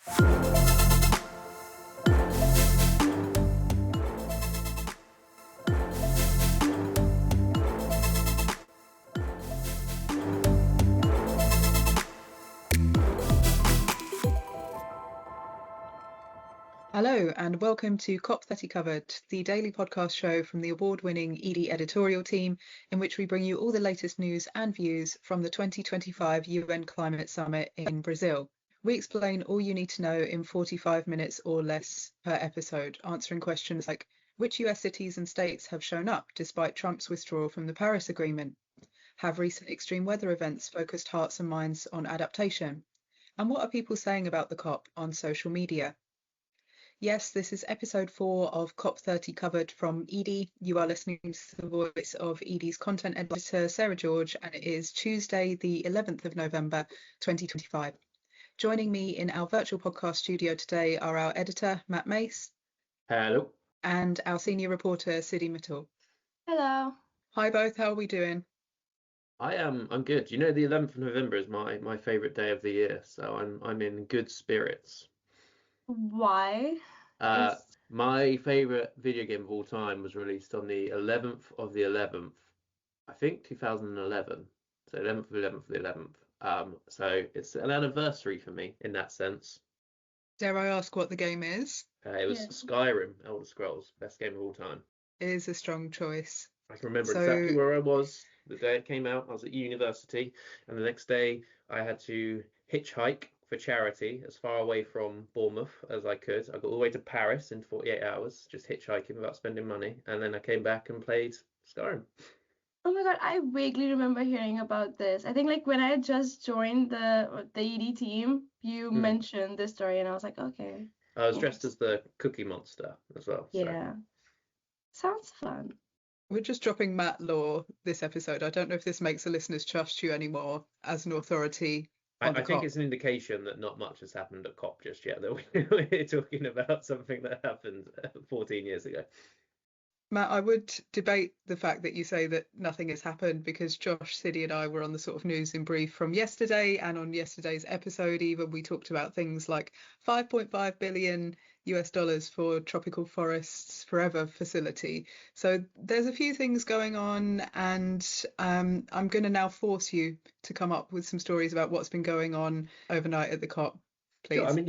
Hello and welcome to COP30 Covered, the daily podcast show from the award-winning Edie editorial team, in which we bring you all the latest news and views from the 2025 UN Climate Summit in Brazil. We explain all you need to know in 45 minutes or less per episode, answering questions like which US cities and states have shown up despite Trump's withdrawal from the Paris Agreement? Have recent extreme weather events focused hearts and minds on adaptation? And what are people saying about the COP on social media? Yes, this is episode 4 of COP30 Covered from Edie. You are listening to the voice of Edie's content editor, Sarah George, and it is Tuesday, the 11th of November, 2025. Joining me in our virtual podcast studio today are our editor, Matt Mace. Hello. And our senior reporter, Sidhi Mittal. Hello. Hi both, how are we doing? I'm good. You know, the 11th of November is my favourite day of the year, so I'm in good spirits. Why? My favourite video game of all time was released on the 11th of the 11th, I think 2011. So 11th of the 11th of the 11th. So it's an anniversary for me in that sense. Dare I ask what the game is? It was Skyrim, Elder Scrolls, best game of all time. It is a strong choice. I can remember exactly where I was the day it came out. I was at university, and the next day I had to hitchhike for charity as far away from Bournemouth as I could. I got all the way to Paris in 48 hours, just hitchhiking without spending money. And then I came back and played Skyrim. Oh my God, I vaguely remember hearing about this. I think like when I had just joined the ED team, you mentioned this story and I was like, okay. I was dressed as the Cookie Monster as well. Yeah. Sounds fun. We're just dropping Matt Law this episode. I don't know if this makes the listeners trust you anymore as an authority. I think it's an indication that not much has happened at COP just yet, that we're talking about something that happened 14 years ago. Matt, I would debate the fact that you say that nothing has happened, because Josh, Sidhi and I were on the sort of news in brief from yesterday, and on yesterday's episode even we talked about things like $5.5 billion for Tropical Forests Forever facility. So there's a few things going on, and I'm going to now force you to come up with some stories about what's been going on overnight at the COP. Please. Sure, I mean,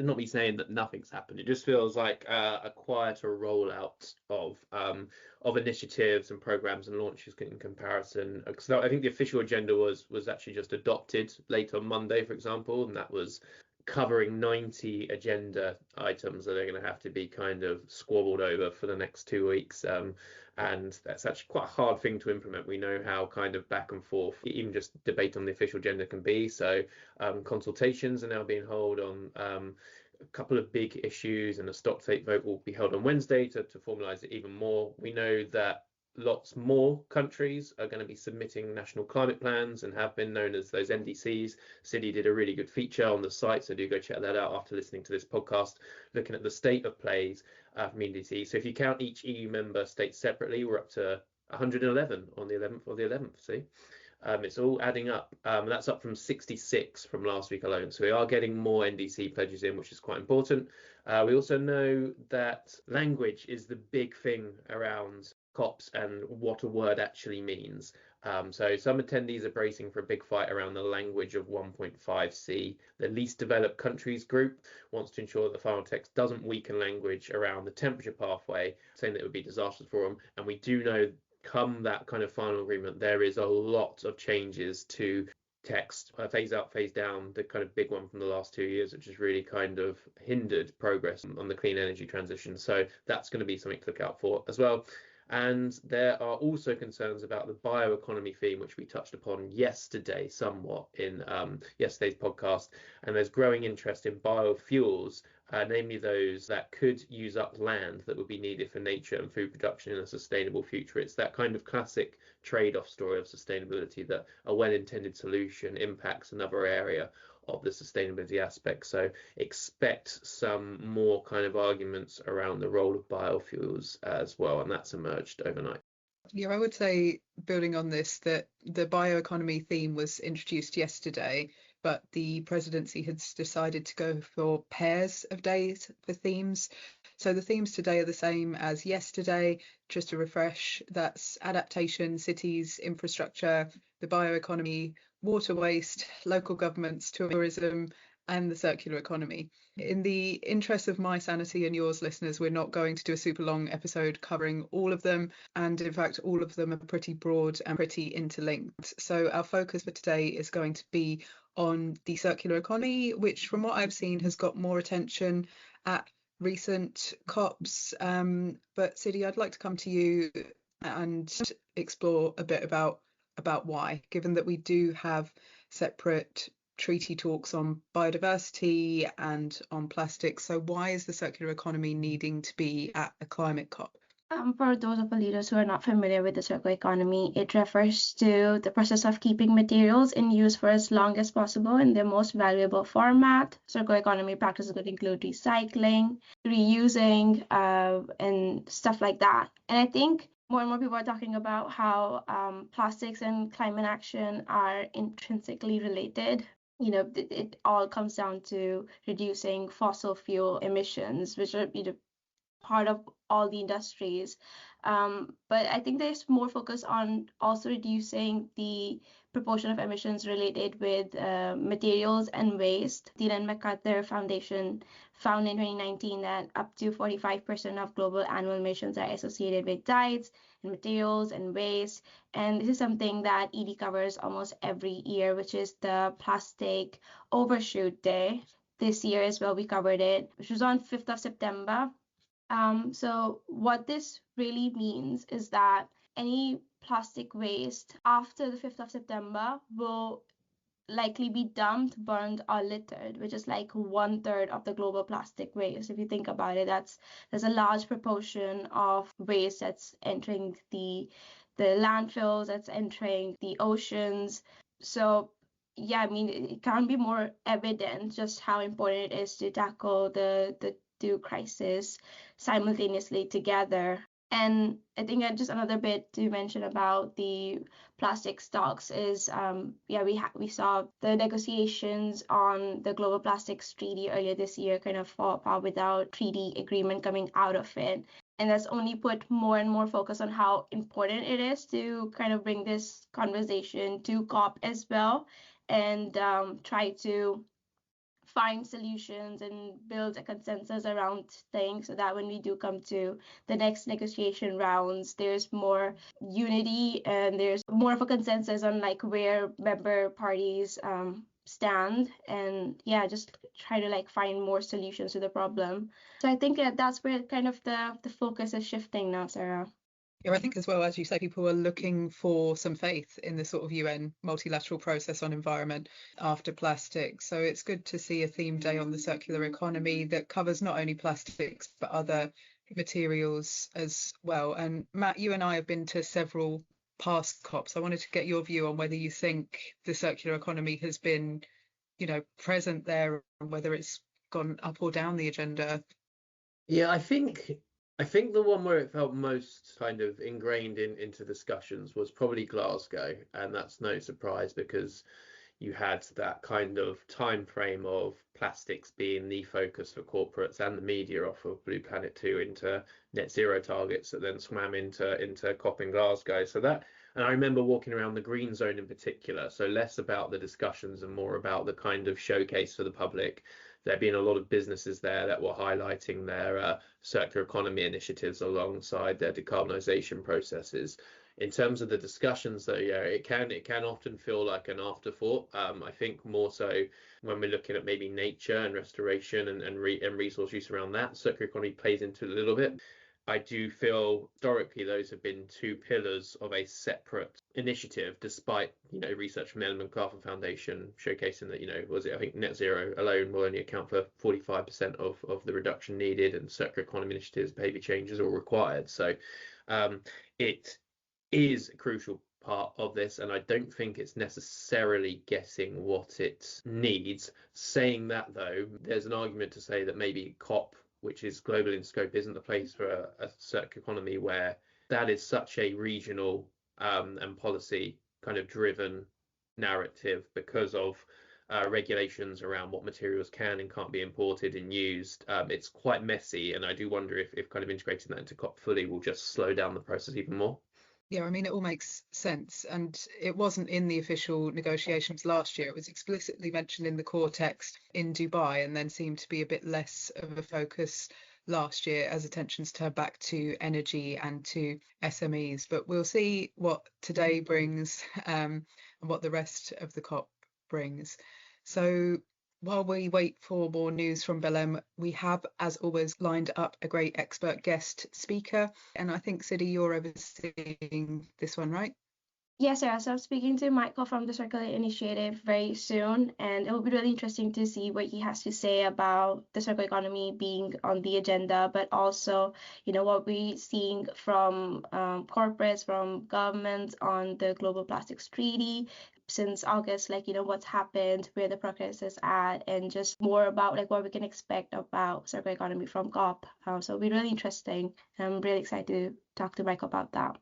not me saying that nothing's happened. It just feels like a quieter rollout of initiatives and programs and launches in comparison. Because I think the official agenda was actually just adopted late on Monday, for example, and that was covering 90 agenda items that are going to have to be kind of squabbled over for the next 2 weeks. And that's actually quite a hard thing to implement. We know how kind of back and forth even just debate on the official agenda can be. So consultations are now being held on a couple of big issues, and a stock-take vote will be held on Wednesday to formalise it even more. We know that lots more countries are going to be submitting national climate plans and have been, known as those NDCs. Sidhi did a really good feature on the site, so do go check that out after listening to this podcast, looking at the state of plays from NDCs. So if you count each EU member state separately, we're up to 111 on the 11th of the 11th. See, it's all adding up. That's up from 66 from last week alone. So we are getting more NDC pledges in, which is quite important. We also know that language is the big thing around COPs and what a word actually means. So some attendees are bracing for a big fight around the language of 1.5C. The least developed countries group wants to ensure that the final text doesn't weaken language around the temperature pathway, saying that it would be disastrous for them. And we do know, come that kind of final agreement, there is a lot of changes to text, phase out, phase down, the kind of big one from the last 2 years, which has really kind of hindered progress on the clean energy transition. So that's going to be something to look out for as well. And there are also concerns about the bioeconomy theme, which we touched upon yesterday somewhat in yesterday's podcast. And there's growing interest in biofuels, namely those that could use up land that would be needed for nature and food production in a sustainable future. It's that kind of classic trade-off story of sustainability, that a well-intended solution impacts another area of the sustainability aspect. So expect some more kind of arguments around the role of biofuels as well, and that's emerged overnight. Yeah, I would say, building on this, that the bioeconomy theme was introduced yesterday, but the presidency has decided to go for pairs of days for themes. So the themes today are the same as yesterday, just to refresh. That's adaptation, cities, infrastructure, the bioeconomy, water waste, local governments, tourism, and the circular economy. In the interest of my sanity and yours, listeners, we're not going to do a super long episode covering all of them. And in fact, all of them are pretty broad and pretty interlinked. So our focus for today is going to be on the circular economy, which from what I've seen has got more attention at recent COPs. But Sidhi, I'd like to come to you and explore a bit about why, given that we do have separate treaty talks on biodiversity and on plastics. So why is the circular economy needing to be at a climate COP? For those of the leaders who are not familiar with the circular economy, it refers to the process of keeping materials in use for as long as possible in their most valuable format. Circular economy practices could include recycling, reusing, and stuff like that. And I think more and more people are talking about how plastics and climate action are intrinsically related. It all comes down to reducing fossil fuel emissions, which are part of all the industries. But I think there's more focus on also reducing the proportion of emissions related with materials and waste. The Ellen MacArthur Foundation found in 2019 that up to 45% of global annual emissions are associated with dyes and materials and waste. And this is something that Edie covers almost every year, which is the Plastic Overshoot Day. This year as well, we covered it, which was on 5th of September. So what this really means is that any plastic waste after the 5th of September will likely be dumped, burned, or littered, which is like 1/3 of the global plastic waste. If you think about it, there's a large proportion of waste that's entering the landfills, that's entering the oceans. So yeah, I mean, it can't be more evident just how important it is to tackle the two crises simultaneously together. And I think just another bit to mention about the plastic stocks is, we saw the negotiations on the Global Plastics Treaty earlier this year kind of fall apart without treaty agreement coming out of it. And that's only put more and more focus on how important it is to kind of bring this conversation to COP as well, and try to find solutions and build a consensus around things so that when we do come to the next negotiation rounds, there's more unity and there's more of a consensus on like where member parties stand, and just try to like find more solutions to the problem. So I think that's where kind of the focus is shifting now, Sarah. Yeah, I think as well, as you say, people are looking for some faith in the sort of UN multilateral process on environment after plastic. So it's good to see a theme day on the circular economy that covers not only plastics, but other materials as well. And Matt, you and I have been to several past COPs. I wanted to get your view on whether you think the circular economy has been, present there, and whether it's gone up or down the agenda. Yeah, I think the one where it felt most kind of ingrained into discussions was probably Glasgow, and that's no surprise because you had that kind of time frame of plastics being the focus for corporates and the media off of Blue Planet 2 into net zero targets that then swam into COP in Glasgow. So that, and I remember walking around the green zone in particular, so less about the discussions and more about the kind of showcase for the public. There being a lot of businesses there that were highlighting their circular economy initiatives alongside their decarbonisation processes. In terms of the discussions, though, it can often feel like an afterthought. I think more so when we're looking at maybe nature and restoration and resource use around that, circular economy plays into it a little bit. I do feel historically those have been two pillars of a separate initiative, despite research from the Ellen MacArthur Foundation showcasing that I think net zero alone will only account for 45% of the reduction needed, and circular economy initiatives, behaviour changes are required. So it is a crucial part of this, and I don't think it's necessarily getting what it needs. Saying that, though, there's an argument to say that maybe COP, which is global in scope, isn't the place for a circular economy where that is such a regional and policy kind of driven narrative because of regulations around what materials can and can't be imported and used. It's quite messy, and I do wonder if kind of integrating that into COP fully will just slow down the process even more. Yeah, I mean, it all makes sense. And it wasn't in the official negotiations last year. It was explicitly mentioned in the core text in Dubai, and then seemed to be a bit less of a focus last year as attentions turned back to energy and to SMEs. But we'll see what today brings and what the rest of the COP brings. So while we wait for more news from Belem, we have, as always, lined up a great expert guest speaker. And I think, Sidhi, you're overseeing this one, right? Yes, Sarah. So I'm speaking to Michael from the Circulate Initiative very soon, and it will be really interesting to see what he has to say about the circular economy being on the agenda, but also, what we're seeing from corporates, from governments on the Global Plastics Treaty since August, what's happened, where the progress is at, and just more about what we can expect about circular economy from COP. So it'll be really interesting. I'm really excited to talk to Michael about that.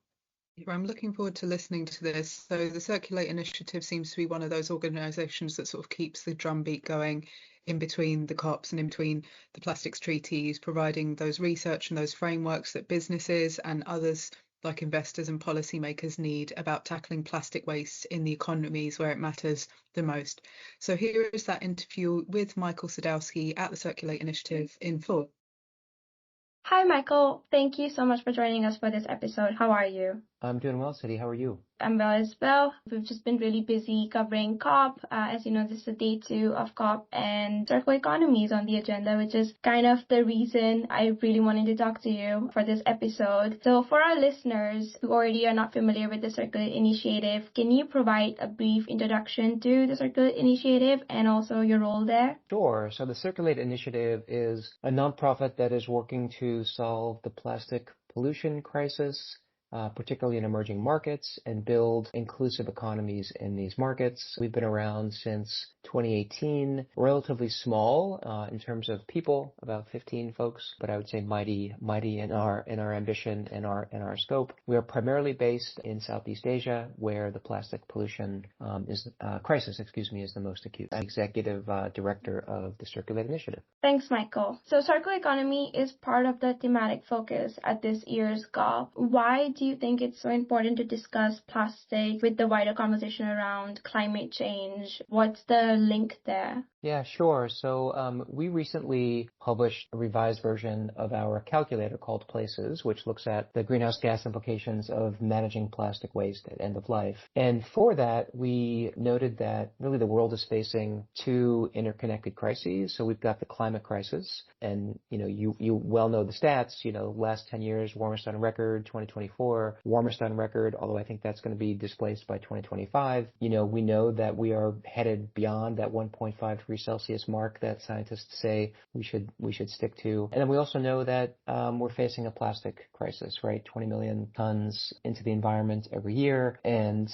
I'm looking forward to listening to this. So the Circulate Initiative seems to be one of those organisations that sort of keeps the drumbeat going in between the COPs and in between the plastics treaties, providing those research and those frameworks that businesses and others like investors and policymakers need about tackling plastic waste in the economies where it matters the most. So here is that interview with Michael Sadowski at the Circulate Initiative in full. Hi, Michael. Thank you so much for joining us for this episode. How are you? I'm doing well, Sidhi. How are you? I'm well as well. We've just been really busy covering COP. As you know, this is day 2 of COP, and circular economy is on the agenda, which is kind of the reason I really wanted to talk to you for this episode. So for our listeners who already are not familiar with the Circulate Initiative, can you provide a brief introduction to the Circulate Initiative and also your role there? Sure. So the Circulate Initiative is a nonprofit that is working to solve the plastic pollution crisis, particularly in emerging markets, and build inclusive economies in these markets. We've been around since 2018, relatively small in terms of people, about 15 folks, but I would say mighty in our ambition and our scope. We are primarily based in Southeast Asia, where the plastic pollution crisis is the most acute. I'm executive director of the Circulate Initiative. Thanks, Michael. So circular economy is part of the thematic focus at this year's COP. Why do you think it's so important to discuss plastic with the wider conversation around climate change? What's the link there? Yeah, sure. So we recently published a revised version of our calculator called Places, which looks at the greenhouse gas implications of managing plastic waste at end of life. And for that, we noted that really the world is facing 2 interconnected crises. So we've got the climate crisis, and you well know the stats. Last 10 years, warmest on record, 2024, warmest on record, although I think that's going to be displaced by 2025. We know that we are headed beyond that 1.5 degrees Celsius mark that scientists say we should stick to. And then we also know that we're facing a plastic crisis, right? 20 million tons into the environment every year. And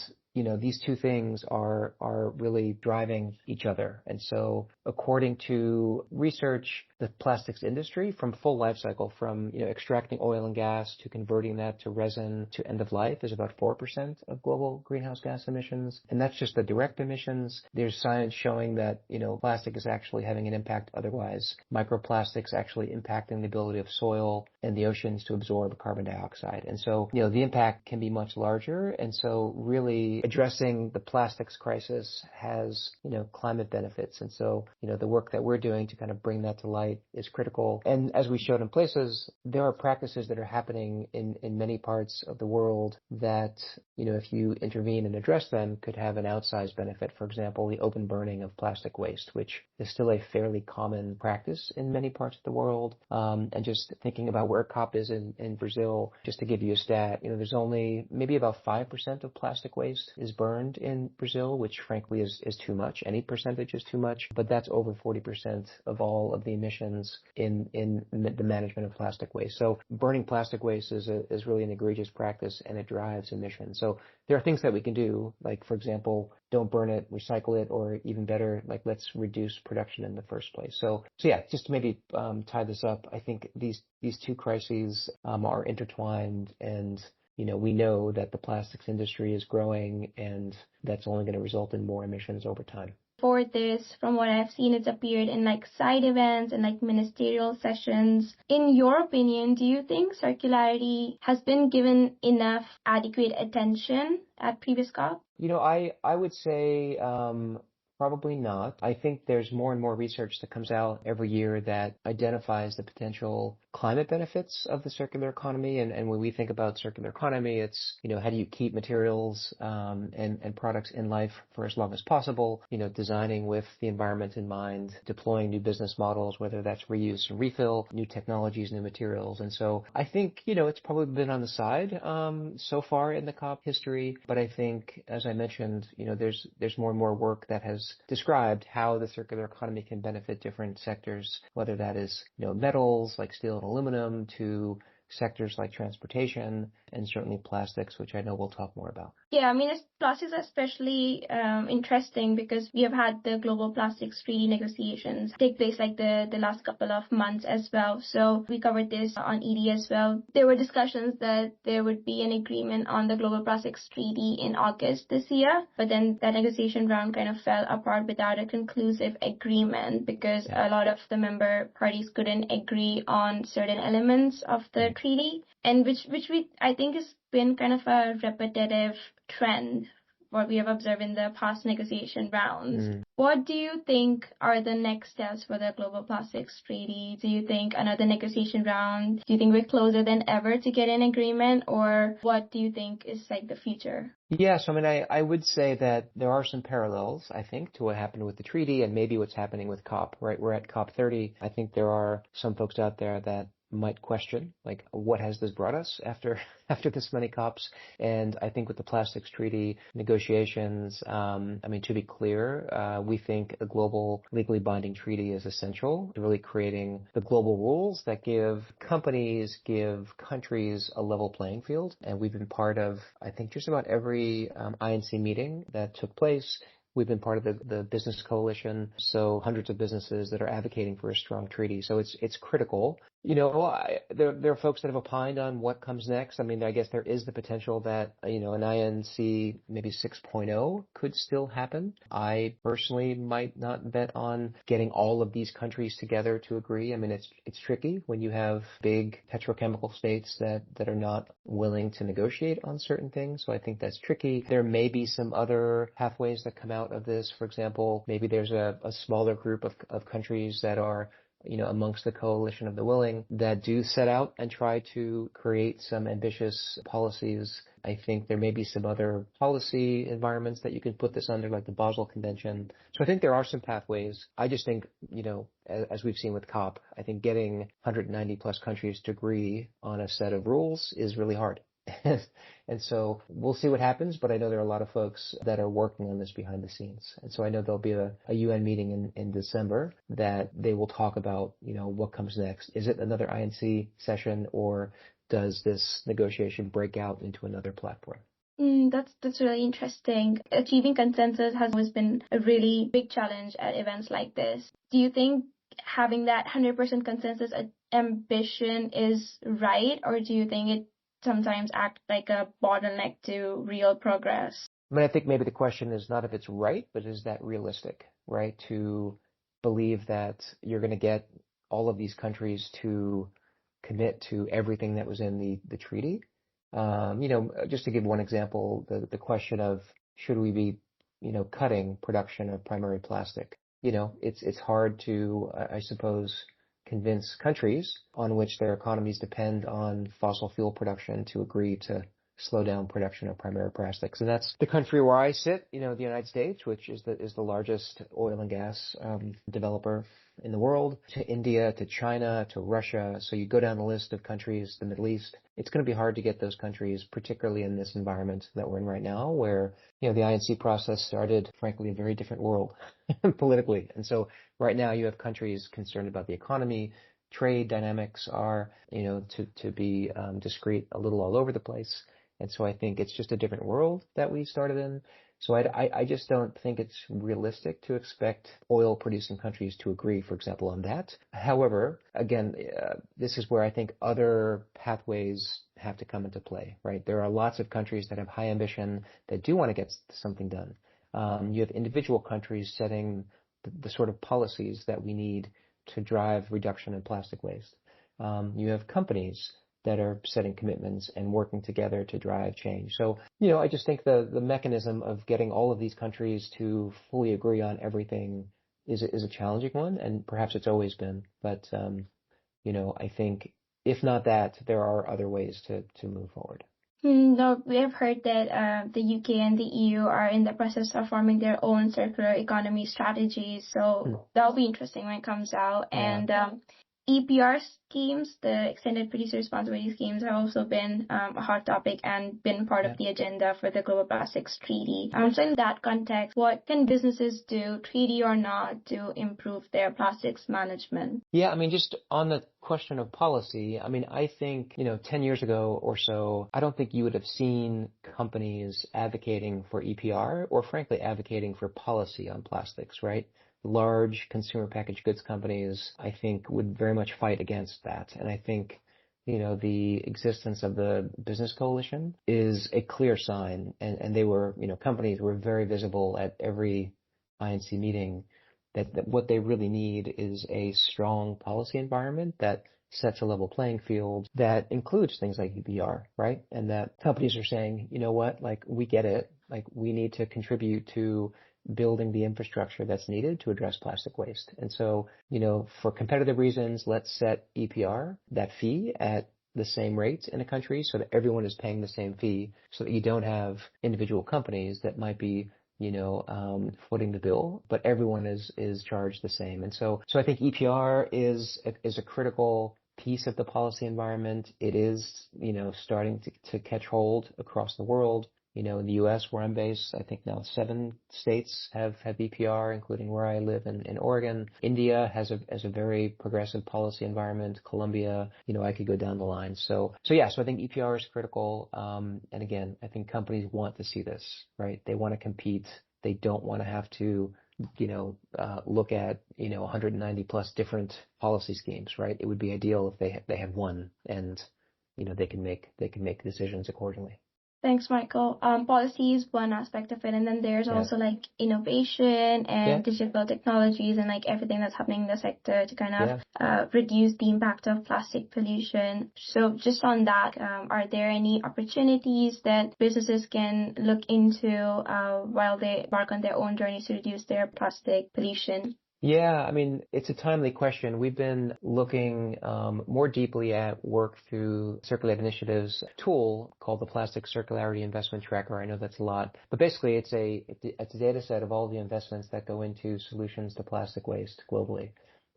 these 2 things are really driving each other. And so according to research, the plastics industry from full life cycle, from extracting oil and gas to converting that to resin to end of life, is about 4% of global greenhouse gas emissions. And that's just the direct emissions. There's science showing that plastic is actually having an impact otherwise. Microplastics actually impacting the ability of soil and the oceans to absorb carbon dioxide. And so the impact can be much larger. And so really addressing the plastics crisis has climate benefits. And so the work that we're doing to kind of bring that to light is critical. And as we showed in Places, there are practices that are happening in many parts of the world that, if you intervene and address them, could have an outsized benefit. For example, the open burning of plastic waste, which is still a fairly common practice in many parts of the world. And just thinking about where COP is in Brazil, just to give you a stat, there's only maybe about 5% of plastic waste is burned in Brazil, which frankly is too much. Any percentage is too much, but that's over 40% of all of the emissions in the management of plastic waste. So burning plastic waste is really an egregious practice, and it drives emissions. So there are things that we can do, like, for example, don't burn it, recycle it, or even better, like, let's reduce production in the first place. So yeah, just to maybe tie this up, I think these 2 crises are intertwined, and we know that the plastics industry is growing, and that's only going to result in more emissions over time. for this, from what I've seen, it's appeared in like side events and like ministerial sessions. In your opinion, do you think circularity has been given enough adequate attention at previous COP? I would say probably not. I think there's more and more research that comes out every year that identifies the potential climate benefits of the circular economy. And when we think about circular economy, it's, how do you keep materials and products in life for as long as possible, designing with the environment in mind, deploying new business models, whether that's reuse and refill, new technologies, new materials. And so I think, it's probably been on the side so far in the COP history. But I think, as I mentioned, there's more and more work that has described how the circular economy can benefit different sectors, whether that is, metals like steel and aluminum to sectors like transportation and certainly plastics, which I know we'll talk more about. Yeah, I mean, plastics are especially interesting because we have had the global plastics treaty negotiations take place like the last couple of months as well. So we covered this on edie as well. There were discussions that there would be an agreement on the global plastics treaty in August this year, but then that negotiation round kind of fell apart without a conclusive agreement because a lot of the member parties couldn't agree on certain elements of the treaty, and which I think has been kind of a repetitive trend what we have observed in the past negotiation rounds. What do you think are the next steps for the global plastics treaty? Do you think another negotiation round? Do you think we're closer than ever to get an agreement, or what do you think is like the future? Yes, I mean, I would say that there are some parallels, I think, to what happened with the treaty and maybe what's happening with COP, right? We're at COP30. I think there are some folks out there that might question, like, what has this brought us after this many COPs? And I think with the plastics treaty negotiations, to be clear, we think a global legally binding treaty is essential to really creating the global rules that give countries a level playing field. And we've been part of, I think, just about every INC meeting that took place. We've been part of the business coalition, so hundreds of businesses that are advocating for a strong treaty. So it's critical. There are folks that have opined on what comes next. I mean, I guess there is the potential that, an INC maybe 6.0 could still happen. I personally might not bet on getting all of these countries together to agree. I mean, it's tricky when you have big petrochemical states that are not willing to negotiate on certain things. So I think that's tricky. There may be some other pathways that come out of this. For example, maybe there's a smaller group of countries that are amongst the coalition of the willing that do set out and try to create some ambitious policies. I think there may be some other policy environments that you can put this under, like the Basel Convention. So I think there are some pathways. I just think, as we've seen with COP, I think getting 190 plus countries to agree on a set of rules is really hard. And so we'll see what happens, but I know there are a lot of folks that are working on this behind the scenes. And so I know there'll be a UN meeting in December that they will talk about, what comes next. Is it another INC session, or does this negotiation break out into another platform? That's really interesting. Achieving consensus has always been a really big challenge at events like this. Do you think having that 100% consensus ambition is right, or do you think it sometimes act like a bottleneck to real progress? I think maybe the question is not if it's right, but is that realistic, right? To believe that you're going to get all of these countries to commit to everything that was in the treaty. Just to give one example, the question of should we be, cutting production of primary plastic? It's hard to, I suppose, convince countries on which their economies depend on fossil fuel production to agree to slow down production of primary plastics. And that's the country where I sit, the United States, which is the largest oil and gas developer in the world, to India, to China, to Russia. So you go down the list of countries, the Middle East, it's going to be hard to get those countries, particularly in this environment that we're in right now, where, the INC process started, frankly, a very different world politically. And so right now you have countries concerned about the economy. Trade dynamics are, to be discreet, a little all over the place. And so I think it's just a different world that we started in. So I just don't think it's realistic to expect oil-producing countries to agree, for example, on that. However, again, this is where I think other pathways have to come into play, right? There are lots of countries that have high ambition that do want to get something done. You have individual countries setting the sort of policies that we need to drive reduction in plastic waste. You have companies that are setting commitments and working together to drive change. So, I just think the mechanism of getting all of these countries to fully agree on everything is a challenging one, and perhaps it's always been. But, I think if not that, there are other ways to move forward. No, we have heard that the UK and the EU are in the process of forming their own circular economy strategies. So that'll be interesting when it comes out. Yeah. And EPR schemes, the extended producer responsibility schemes, have also been a hot topic and been part of the agenda for the Global Plastics Treaty. So in that context, what can businesses do, treaty or not, to improve their plastics management? Yeah, just on the question of policy, I think, 10 years ago or so, I don't think you would have seen companies advocating for EPR or frankly advocating for policy on plastics, right? Large consumer packaged goods companies, I think, would very much fight against that. And I think, the existence of the Business Coalition is a clear sign. And they were, companies were very visible at every INC meeting that what they really need is a strong policy environment that sets a level playing field that includes things like EPR, right? And that companies are saying, we get it. We need to contribute to building the infrastructure that's needed to address plastic waste. And so, for competitive reasons, let's set EPR, that fee, at the same rates in a country so that everyone is paying the same fee, so that you don't have individual companies that might be footing the bill, but everyone is charged the same. And so I think EPR is a critical piece of the policy environment. It is, starting to catch hold across the world. In the U.S. where I'm based, I think now 7 states have EPR, including where I live in Oregon. India has a very progressive policy environment. Colombia, I could go down the line. So I think EPR is critical. And again, I think companies want to see this, right? They want to compete. They don't want to have to, look at, 190 plus different policy schemes, right? It would be ideal if they have one and, they can make decisions accordingly. Thanks, Michael. Policy is one aspect of it, and then there's also innovation and digital technologies and everything that's happening in the sector to kind of reduce the impact of plastic pollution. So just on that, are there any opportunities that businesses can look into while they embark on their own journeys to reduce their plastic pollution? Yeah, it's a timely question. We've been looking more deeply at work through Circulate Initiative's tool called the Plastic Circularity Investment Tracker. I know that's a lot, but basically it's a data set of all the investments that go into solutions to plastic waste globally.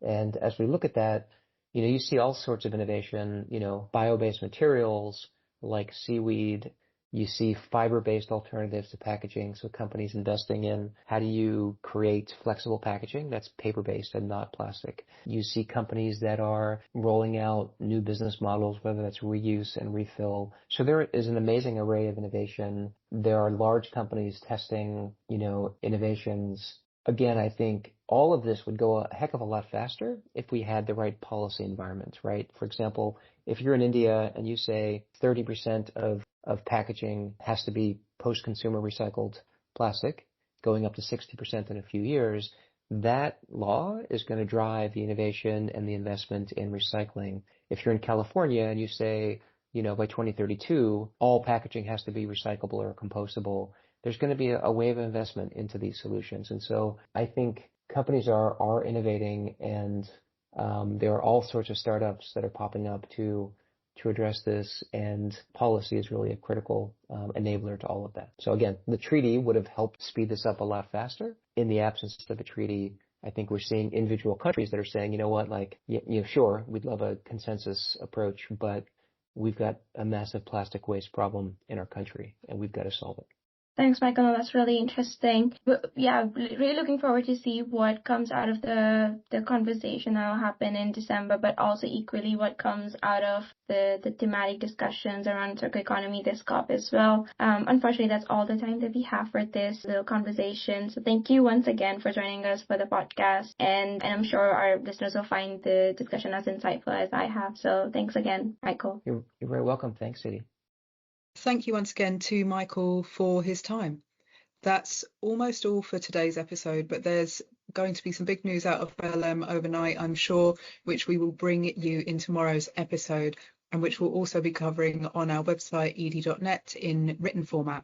And as we look at that, you see all sorts of innovation, bio-based materials like seaweed. You see fiber-based alternatives to packaging, so companies investing in how do you create flexible packaging that's paper-based and not plastic. You see companies that are rolling out new business models, whether that's reuse and refill. So there is an amazing array of innovation. There are large companies testing, innovations. Again, I think all of this would go a heck of a lot faster if we had the right policy environment, right? For example, if you're in India and you say 30% of packaging has to be post-consumer recycled plastic, going up to 60% in a few years, that law is going to drive the innovation and the investment in recycling. If you're in California and you say, by 2032, all packaging has to be recyclable or compostable, there's going to be a wave of investment into these solutions. And so I think companies are innovating, and there are all sorts of startups that are popping up to address this, and policy is really a critical enabler to all of that. So again, the treaty would have helped speed this up a lot faster. In the absence of a treaty, I think we're seeing individual countries that are saying, sure, we'd love a consensus approach, but we've got a massive plastic waste problem in our country, and we've got to solve it. Thanks, Michael. That's really interesting. But yeah, really looking forward to see what comes out of the conversation that will happen in December, but also equally what comes out of the thematic discussions around circular economy this COP as well. Unfortunately, that's all the time that we have for this little conversation. So thank you once again for joining us for the podcast, and I'm sure our listeners will find the discussion as insightful as I have. So thanks again, Michael. You're very welcome. Thanks, Sidhi. Thank you once again to Michael for his time. That's almost all for today's episode, but there's going to be some big news out of Belem overnight, I'm sure, which we will bring you in tomorrow's episode, and which we'll also be covering on our website edie.net in written format.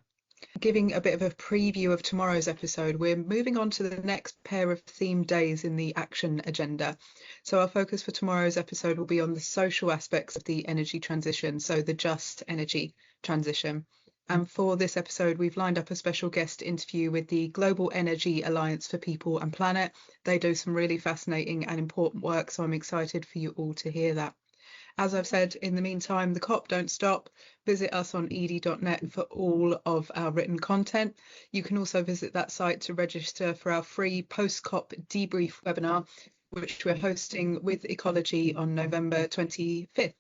Giving a bit of a preview of tomorrow's episode, we're moving on to the next pair of themed days in the action agenda. So our focus for tomorrow's episode will be on the social aspects of the energy transition, so the just energy transition. And for this episode, we've lined up a special guest interview with the Global Energy Alliance for People and Planet. They do some really fascinating and important work, so I'm excited for you all to hear that. As I've said, in the meantime, the COP don't stop. Visit us on edie.net for all of our written content. You can also visit that site to register for our free post-COP debrief webinar, which we're hosting with Ecology on November 25th.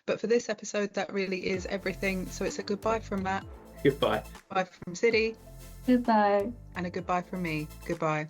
But for this episode, that really is everything. So it's a goodbye from Matt. Goodbye. Goodbye from Sidhi. Goodbye. And a goodbye from me. Goodbye.